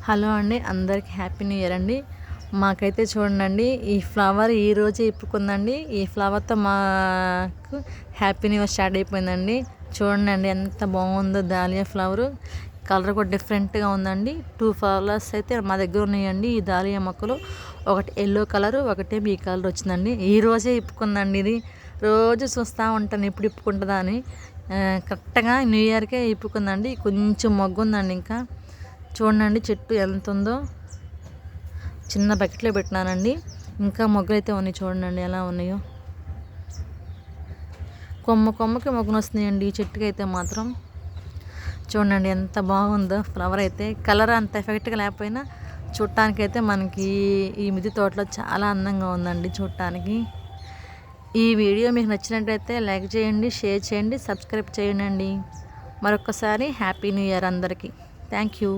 Hello అండి, అందరికీ happy new year అండి. మాకైతే చూడండి, ఈ ఫ్లవర్ ఈరోజే ఇప్పుకుందండి. ఈ ఫ్లవర్తో మాకు హ్యాపీ న్యూ ఇయర్ స్టార్ట్ అయిపోయిందండి. చూడండి ఎంత బాగుందో దాలియా ఫ్లవరు. కలర్ కూడా డిఫరెంట్గా ఉందండి. 2 ఫ్లవర్స్ అయితే మా దగ్గర ఉన్నాయండి. ఈ దాలియా మొక్కలు ఒకటి ఎల్లో కలరు, ఒకటి ఈ కలర్ వచ్చిందండి. ఈరోజే ఇప్పుకుందండి. ఇది రోజు చూస్తూ ఉంటాను ఎప్పుడు ఇప్పుకుంటుందా అని. కరెక్ట్గా న్యూ ఇయర్కే ఇప్పుకుందండి. కొంచెం మొగ్గు ఉందండి. ఇంకా చూడండి చెట్టు ఎంత ఉందో. చిన్న బకెట్లో పెట్టినానండి. ఇంకా మొగ్గలు అయితే ఉన్నాయి. చూడండి ఎలా ఉన్నాయో. కొమ్మకి మొగ్గలు వస్తున్నాయండి ఈ చెట్టుకి అయితే మాత్రం. చూడండి ఎంత బాగుందో ఫ్లవర్ అయితే. కలర్ అంత ఎఫెక్ట్గా లేకపోయినా చూడటానికైతే మనకి ఈ మిద్దె తోటలో చాలా అందంగా ఉందండి చూడటానికి. ఈ వీడియో మీకు నచ్చినట్టయితే లైక్ చేయండి, షేర్ చేయండి, సబ్స్క్రైబ్ చేయండి. మరొకసారి హ్యాపీ న్యూ ఇయర్ అందరికీ. Thank you.